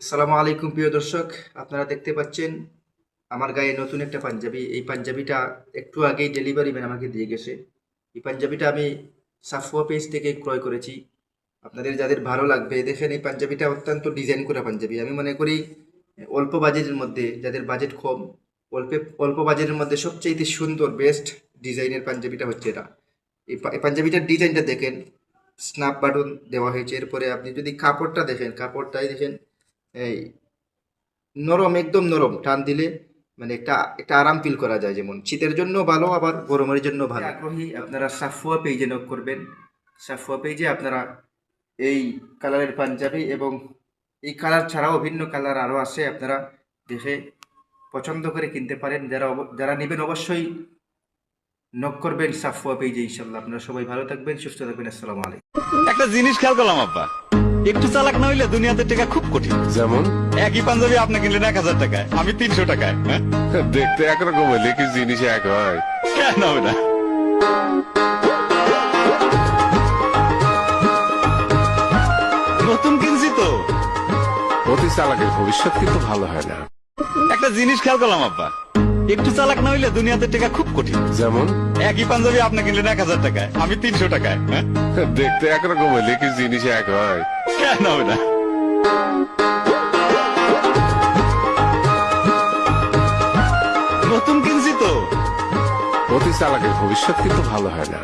আসসালামু আলাইকুম প্রিয় দর্শক, আপনারা দেখতে পাচ্ছেন আমার গায়ে নতুন একটা পাঞ্জাবি। এই পাঞ্জাবিটা একটু আগেই ডেলিভারি ম্যান আমাকে দিয়ে গেছে। এই পাঞ্জাবিটা আমি সাফওয়া পেজ থেকে ক্রয় করেছি। আপনাদের যাদের ভালো লাগবে দেখেন, এই পাঞ্জাবিটা অত্যন্ত ডিজাইন করা পাঞ্জাবি। আমি মনে করি অল্প বাজেটের মধ্যে, যাদের বাজেট কম, অল্প অল্প বাজেটের মধ্যে সবচেয়ে সুন্দর বেস্ট ডিজাইনের পাঞ্জাবিটা হচ্ছে এটা। এই পাঞ্জাবিটার ডিজাইনটা দেখেন, স্ন্যাপ বাটন দেওয়া হয়েছে। এরপরে আপনি যদি কাপড়টা দেখেন, কাপড়টাই দেখেন এই নরম, একদম নরম, টান দিলে মানে একটা একটা আরাম ফিল করা যায়। যেমন শীতের জন্য ভালো, আবার গরমের জন্য ভালো। আগ্রহী আপনারা সাফওয়া পেজে নক করবেন। সাফওয়া পেজে আপনারা এই কালারের পাঞ্জাবি এবং এই কালার ছাড়াও ভিন্ন কালার আরও আছে, আপনারা দেখে পছন্দ করে কিনতে পারেন। যারা নেবেন অবশ্যই নক করবেন সাফওয়া পেজে। ইনশাল্লাহ আপনারা সবাই ভালো থাকবেন, সুস্থ থাকবেন। আসসালামু আলাইকুম। একটা জিনিস খেয়াল করলাম আব্বা, একটু চালাক না হইলে দুনিয়াতে টাকা খুব কঠিন। যেমন একই পাঞ্জাবি আপনি কিনলেন 1,000 টাকায়, আমি 300 টাকায়। হ্যাঁ? দেখতে একরকম হইলে কি জিনিস এক হয়? কেন হবে না? নতুন কিনছি তো। অতি চালাকের ভবিষ্যৎ কিন্তু ভালো হয় না। একটা জিনিস খেয়াল করলাম আব্বা, একটু চালাক না হইলে দুনিয়াতে টাকা খুব কঠিন। যেমন একই পাঞ্জাবি আপনি কিনলেন 1,000 টাকায়, আমি 300 টাকায়। হ্যাঁ? দেখতে একরকম হইলে কি জিনিস এক হয়? কেন হবে না? নতুন কিনছি তো। অতি চালাকের ভবিষ্যৎ কিন্তু ভালো হয় না।